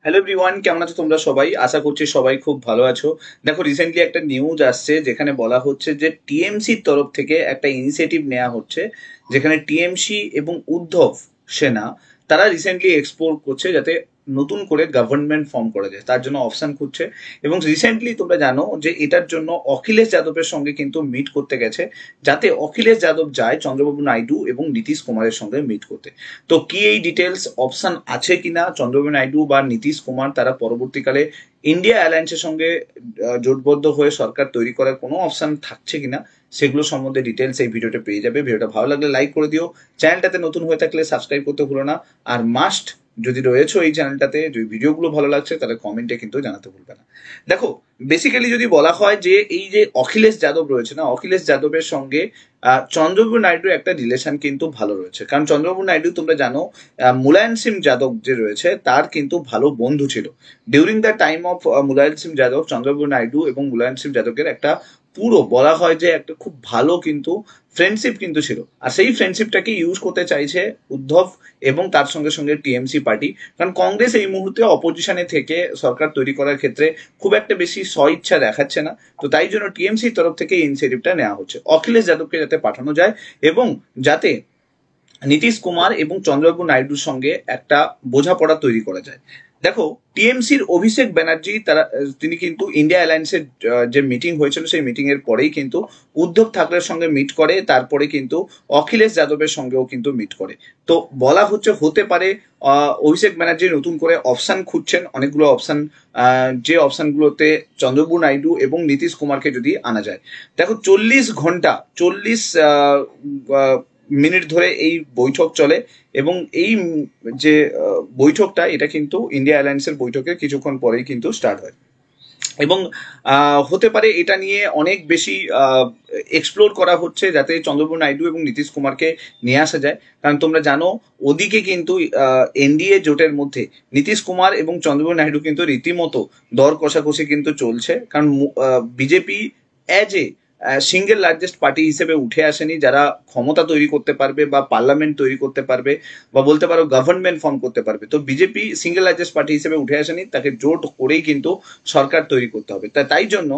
Hello everyone, কেমন আছো তোমরা সবাই? আশা করছি সবাই খুব ভালো আছো। দেখো, রিসেন্টলি একটা নিউজ আসছে যেখানে বলা হচ্ছে যে টিএমসির তরফ থেকে একটা ইনিশিয়েটিভ নেওয়া হচ্ছে, যেখানে টিএমসি এবং উদ্ধব সেনা তারা রিসেন্টলি এক্সপ্লোর করছে যাতে নতুন করে গভর্নমেন্ট ফর্ম করা যায়, তার জন্য অপশন খুঁজছে। এবং রিসেন্টলি তোমরা জানো যে এটার জন্য অখিলেশ যাদবের সঙ্গে কিন্তু মিট করতে গেছে, যাতে অখিলেশ যাদব যায় চন্দ্রবাবু নাইডু এবং নীতিশ কুমারের সঙ্গে মিট করতে। তো কি এই ডিটেলস অপশন আছে কিনা চন্দ্রবাবু নাইডু বা নীতিশ কুমার তারা পরবর্তীকালে ইন্ডিয়া অ্যালায়েন্সের সঙ্গে জোটবদ্ধ হয়ে সরকার তৈরি করার কোনো অপশন থাকছে কিনা, সেগুলো সম্বন্ধে ডিটেলস এই ভিডিওটা পেয়ে যাবে। ভিডিওটা ভালো লাগলে লাইক করে দিও, চ্যানেলটাতে নতুন হয়ে থাকলে সাবস্ক্রাইব করতে ভুলো না। আর মাস্ট, যদি রয়েছো এই চ্যানেলটাতে, যদি ভিডিওগুলো ভালো লাগছে তাহলে কমেন্টে কিন্তু জানাতে ভুলবে না। দেখো, বেসিক্যালি যদি বলা হয় যে এই যে অখিলেশ যাদব রয়েছে না, অখিলেশ যাদবের সঙ্গে চন্দ্রবাবু নাইডুর একটা রিলেশন কিন্তু ভালো রয়েছে। কারণ চন্দ্রবাবু নাইডু তোমরা জানো মুলায়ম সিং যাদব যে রয়েছে তার কিন্তু ভালো বন্ধু ছিল। During the time of Mulayam Singh Yadav, Chandrababu Naidu এবং মুলায়ম সিং যাদবের একটা পুরো বলা হয় যে একটা খুব ভালো কিন্তু ফ্রেন্ডশিপ কিন্তু ছিল। আর সেই ফ্রেন্ডশিপটাকে ইউজ করতে চাইছে উদ্ধব এবং তার সঙ্গে সঙ্গে টিএমসি পার্টি। কারণ কংগ্রেস এই মুহূর্তে অপোজিশনে থেকে সরকার তৈরি করার ক্ষেত্রে খুব একটা বেশি স্বইচ্ছা দেখাচ্ছে না। তো তাই জন্য টিএমসির তরফ থেকে এই ইনিশিয়েটিভটা নেওয়া হচ্ছে অখিলেশ যাদবকে যাতে পাঠানো যায়, এবং যাতে নীতিশ কুমার এবং চন্দ্রবাবু নাইডুর সঙ্গে একটা বোঝাপড়া তৈরি করা যায়। দেখো, টিএমসির অভিষেক ব্যানার্জি তিনি কিন্তু ইন্ডিয়া অ্যালায়েন্সের যে মিটিং হয়েছিল সেই মিটিং এর পরেই কিন্তু উদ্ধব ঠাকরের সঙ্গে মিট করে, তারপরে কিন্তু অখিলেশ যাদবের সঙ্গেও কিন্তু মিট করে। তো বলা হচ্ছে হতে পারে অভিষেক ব্যানার্জি নতুন করে অপশন খুঁজছেন, অনেকগুলো অপশন, যে অপশনগুলোতে চন্দ্রবাবু নাইডু এবং নীতিশ কুমারকে যদি আনা যায়। দেখো, 40 ঘন্টা 40 মিনিট ধরে এই বৈঠক চলে, এবং এই যে বৈঠকটা এটা কিন্তু ইন্ডিয়া অ্যালায়েন্সের বৈঠকের কিছুক্ষণ পরেই কিন্তু স্টার্ট হয়। এবং হতে পারে এটা নিয়ে অনেক বেশি এক্সপ্লোর করা হচ্ছে যাতে চন্দ্রবাবু নাইডু এবং নীতিশ কুমারকে নিয়ে আসা যায়। কারণ তোমরা জানো ওদিকে কিন্তু এনডিএ জোটের মধ্যে নীতিশ কুমার এবং চন্দ্রবাবু নাইডু কিন্তু রীতিমতো দর কষাকষি কিন্তু চলছে। কারণ BJP as a single largest party হিসেবে উঠে আসেনি, যারা ক্ষমতা তৈরি করতে পারবে বা পার্লামেন্ট তৈরি করতে পারবে বা বলতে পারো গভর্নমেন্ট ফর্ম করতে পারবে। তো বিজেপি সিঙ্গেল লার্জেস্ট পার্টি হিসেবে উঠে আসেনি, তাকে জোট করেই কিন্তু সরকার তৈরি করতে হবে। তাই জন্য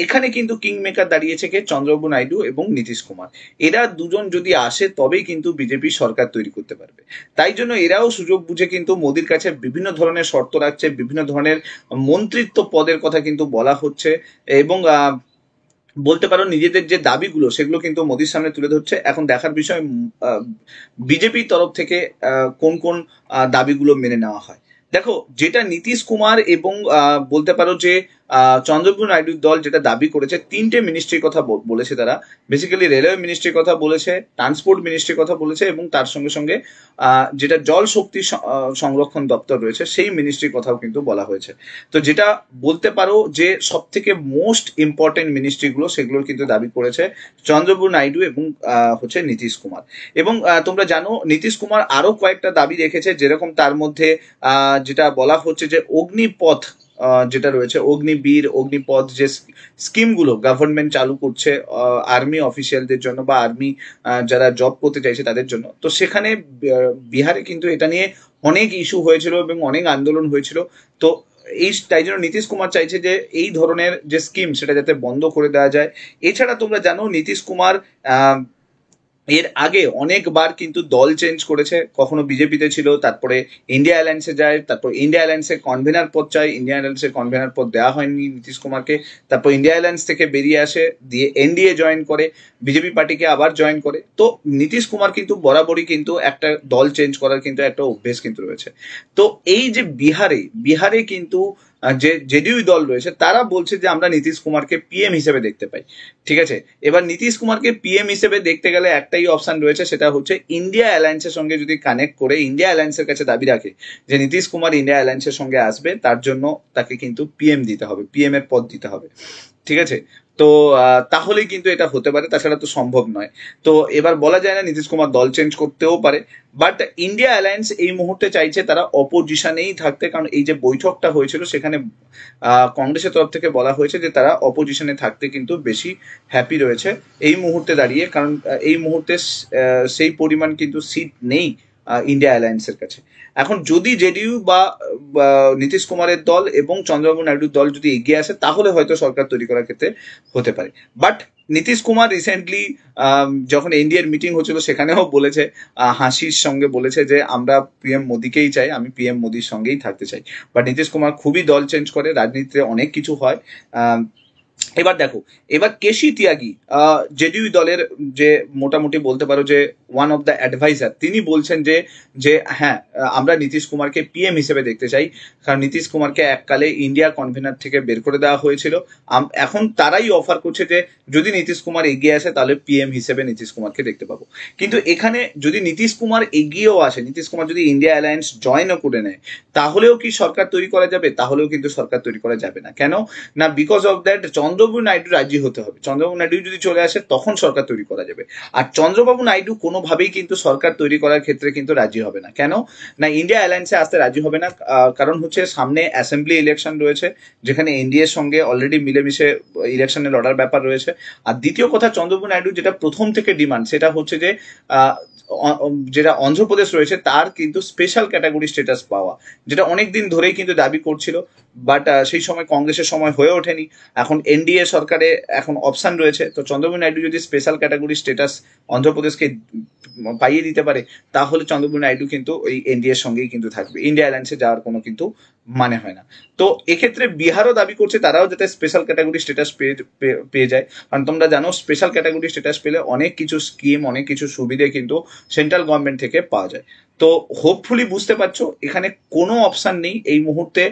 এখানে কিন্তু কিং মেকার দাঁড়িয়েছে কে, চন্দ্রবাবু নাইডু এবং নীতিশ কুমার। এরা দুজন যদি আসে তবেই কিন্তু বিজেপি সরকার তৈরি করতে পারবে। তাই জন্য এরাও সুযোগ বুঝে কিন্তু মোদির কাছে বিভিন্ন ধরনের শর্ত রাখছে, বিভিন্ন ধরনের মন্ত্রিত্ব পদের কথা কিন্তু বলা হচ্ছে, এবং বলতে পারো নিজেদের যে দাবিগুলো সেগুলো কিন্তু মোদির সামনে তুলে ধরছে। এখন দেখার বিষয় বিজেপির তরফ থেকে কোন কোন দাবিগুলো মেনে নেওয়া হয়। দেখো, যেটা নীতিশ কুমার এবং বলতে পারো যে চন্দ্রবাবু নাইডুর দল যেটা দাবি করেছে, তিনটে মিনিস্ট্রির কথা বলেছে তারা। বেসিক্যালি রেলওয়ে মিনিস্ট্রির কথা বলেছে, ট্রান্সপোর্ট মিনিস্ট্রির কথা বলেছে, এবং তার সঙ্গে সঙ্গে যেটা জল শক্তি সংরক্ষণ দপ্তর রয়েছে সেই মিনিস্ট্রির কথাও কিন্তু বলা হয়েছে। তো যেটা বলতে পারো যে সব থেকে মোস্ট ইম্পর্টেন্ট মিনিস্ট্রিগুলো সেগুলোর কিন্তু দাবি করেছে চন্দ্রবাবু নাইডু এবং হচ্ছে নীতিশ কুমার। এবং তোমরা জানো নীতিশ কুমার আরো কয়েকটা দাবি রেখেছে, যেরকম তার মধ্যে যেটা বলা হচ্ছে যে অগ্নিপথ যেটা রয়েছে, অগ্নিবীর, অগ্নিপথ যে স্কিমগুলো গভর্নমেন্ট চালু করছে আর্মি অফিসিয়ালদের জন্য বা আর্মি যারা জব করতে চাইছে তাদের জন্য। তো সেখানে বিহারে কিন্তু এটা নিয়ে অনেক ইস্যু হয়েছিল এবং অনেক আন্দোলন হয়েছিল। তো তাই জন্য নীতিশ কুমার চাইছে যে এই ধরনের যে স্কিম সেটা যাতে বন্ধ করে দেওয়া যায়। এছাড়া তোমরা জানো নীতিশ কুমার এর আগে অনেকবার কিন্তু দল চেঞ্জ করেছে, কখনো বিজেপিতে ছিল, তারপরে ইন্ডিয়া অ্যালায়েন্সে যায়, তারপর ইন্ডিয়া অ্যালায়েন্সের কনভেনার পদ চায়, ইন্ডিয়া অ্যালায়েন্সের কনভেনার পদ দেওয়া হয়নি নীতিশ কুমারকে, তারপর ইন্ডিয়া অ্যালায়েন্স থেকে বেরিয়ে আসে, দিয়ে এনডিএ জয়েন করে, বিজেপি পার্টিকে আবার জয়েন করে। তো নীতিশ কুমার কিন্তু বরাবরই কিন্তু একটা দল চেঞ্জ করার কিন্তু একটা অভ্যেস কিন্তু রয়েছে। তো এই যে বিহারে বিহারে কিন্তু যে জেডিইউ দল রয়েছে তারা বলছে যে আমরা নীতিশ কুমারকে পিএম হিসেবে দেখতে পাই। ঠিক আছে, এবার নীতিশ কুমারকে পিএম হিসেবে দেখতে গেলে একটাই অপশন রয়েছে, সেটা হচ্ছে ইন্ডিয়া অ্যালায়েন্সের সঙ্গে যদি কানেক্ট করে ইন্ডিয়া অ্যালায়েন্সের কাছে দাবি রাখে যে নীতিশ কুমার ইন্ডিয়া অ্যালায়েন্সের সঙ্গে আসবে, তার জন্য তাকে কিন্তু পিএম দিতে হবে, পিএম এর পদ দিতে হবে। ঠিক আছে, তো তাহলেই কিন্তু এটা হতে পারে, তাছাড়া তো সম্ভব নয়। তো এবার বলা যায় না, নীতিশ কুমার দল চেঞ্জ করতেও পারে। বাট ইন্ডিয়া অ্যালায়েন্স এই মুহূর্তে চাইছে তারা অপোজিশনেই থাকতে, কারণ এই যে বৈঠকটা হয়েছিল সেখানে কংগ্রেসের তরফ থেকে বলা হয়েছে যে তারা অপোজিশনে থাকতে কিন্তু বেশি হ্যাপি রয়েছে এই মুহূর্তে দাঁড়িয়ে। কারণ এই মুহূর্তে সেই পরিমাণ কিন্তু সিট নেই ইন্ডিয়া অ্যালায়েন্সের কাছে। এখন যদি জেডিইউ বা নীতিশ কুমারের দল এবং চন্দ্রবাবু নাইডুর দল যদি এগিয়ে আসে তাহলে হয়তো সরকার তৈরি করার ক্ষেত্রে হতে পারে। বাট নীতিশ কুমার রিসেন্টলি যখন এনডিএর মিটিং হচ্ছিল সেখানেও বলেছে, হাসির সঙ্গে বলেছে যে আমরা পিএম মোদিকেই চাই, আমি পিএম মোদির সঙ্গেই থাকতে চাই। বাট নীতিশ কুমার খুবই দল চেঞ্জ করে, রাজনীতিতে অনেক কিছু হয়। এবার দেখো, এবার কেশি ত্যাগী জেডিইউ দলের যে মোটামুটি বলতে পারো যে ওয়ান অফ দ্য অ্যাডভাইজার, তিনি বলছেন যে যে হ্যাঁ, আমরা নীতিশ কুমারকে পিএম হিসেবে দেখতে চাই, কারণ নীতিশ কুমারকে এককালে ইন্ডিয়া কনভেনার থেকে বের করে দেওয়া হয়েছিল। এখন তারাই অফার করছে যে যদি নীতিশ কুমার এগিয়ে আসে তাহলে পিএম হিসেবে নীতিশ কুমারকে দেখতে পাবো। কিন্তু এখানে যদি নীতিশ কুমার এগিয়েও আসে, নীতিশ কুমার যদি ইন্ডিয়া অ্যালায়েন্স জয়েনও করে নেয়, তাহলেও কি সরকার তৈরি করা যাবে? তাহলেও কিন্তু সরকার তৈরি করা যাবে না। কেন না? Because of that Chandrababu Naidu রাজি হতে হবে। চন্দ্রবাবু নাইডু যদি চলে আসে তখন সরকার তৈরি করা যাবে। আর চন্দ্রবাবু নাইডু কোনোভাবেই কিন্তু সরকার তৈরি করার ক্ষেত্রে কিন্তু রাজি হবে না। কেন না? ইন্ডিয়া অ্যালায়েন্সে আসতে রাজি হবে না। কারণ হচ্ছে সামনে অ্যাসেম্বলি ইলেকশন রয়েছে, যেখানে এনডিএর সঙ্গে অলরেডি মিলেমিশে ইলেকশনে লড়ার ব্যাপার রয়েছে। আর দ্বিতীয় কথা, চন্দ্রবাবু নাইডু যেটা প্রথম থেকে ডিমান্ড সেটা হচ্ছে যে যেটা অন্ধ্রপ্রদেশ রয়েছে তার কিন্তু স্পেশাল ক্যাটাগরি স্ট্যাটাস পাওয়া, যেটা অনেকদিন ধরেই কিন্তু দাবি করছিল। বাট সেই সময় কংগ্রেসের সময় হয়ে ওঠেনি। এখন এনডিএ সরকারে এখন অপশন রয়েছে, তো চন্দ্রবাবু নাইডু যদি স্পেশাল ক্যাটাগরি স্ট্যাটাস অন্ধ্রপ্রদেশকে পাইয়ে দিতে পারে তাহলে চন্দ্রবাবু নাইডু কিন্তু ওই এনডিএর সঙ্গেই কিন্তু থাকবে, ইন্ডিয়া অ্যালায়েন্সে যাওয়ার কোনো কিন্তু মানে হয় না। তো এক্ষেত্রে বিহারও দাবি করছে তারাও যাতে স্পেশাল ক্যাটাগরি স্ট্যাটাস পেয়ে যায়। কারণ তোমরা জানো স্পেশাল ক্যাটাগরি স্ট্যাটাস পেলে অনেক কিছু স্কিম, অনেক কিছু সুবিধে কিন্তু সেন্ট্রাল গভর্নমেন্ট থেকে পাওয়া যায়। তো হোপফুলি বুঝতে পারছো এখানে কোনো অপশন নেই এই মুহূর্তে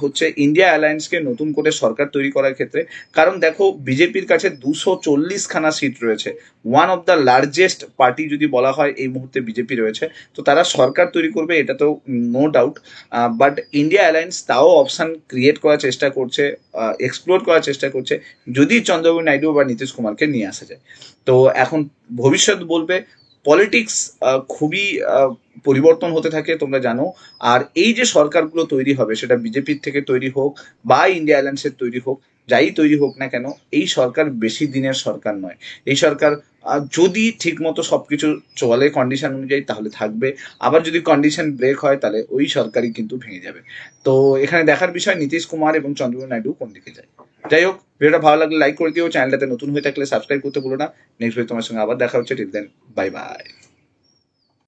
হচ্ছে ইন্ডিয়া অ্যালায়েন্সকে নতুন করে সরকার তৈরি করার ক্ষেত্রে। কারণ দেখো, বিজেপির কাছে 240খানা সিট রয়েছে, one of the largest party যদি বলা হয় এই মুহূর্তে বিজেপি রয়েছে। তো তারা সরকার তৈরি করবে এটা তো no doubt. But India alliance তাও অপশন ক্রিয়েট করার চেষ্টা করছে, এক্সপ্লোর করার চেষ্টা করছে যদি চন্দ্রবাবু নাইডু বা নীতিশ কুমারকে নিয়ে আসা যায়। তো এখন ভবিষ্যৎ বলবে। পলিটিক্স খুবই পরিবর্তন হতে থাকে তোমরা জানো। আর এই যে সরকারগুলো তৈরি হবে সেটা বিজেপির থেকে তৈরি হোক বা ইন্ডিয়া অ্যালায়েন্সের তৈরি হোক, যাই তৈরি হোক না কেন, এই সরকার বেশি দিনের সরকার নয়। এই সরকার যদি ঠিক মতো সবকিছু চলে কন্ডিশন অনুযায়ী তাহলে থাকবে, আবার যদি কন্ডিশন ব্রেক হয় তাহলে ওই সরকারই কিন্তু ভেঙে যাবে। তো এখানে দেখার বিষয় নীতিশ কুমার এবং চন্দ্রবাবু নাইডু কোন দিকে যায়। যাই হোক, ভিডিওটা ভালো লাগলে লাইক করে দিও, চ্যানেলটাতে নতুন হয়ে থাকলে সাবস্ক্রাইব করতে ভুলো না। নেক্সট ভিডিও তোমার সঙ্গে আবার দেখা হচ্ছে। Till then, bye by.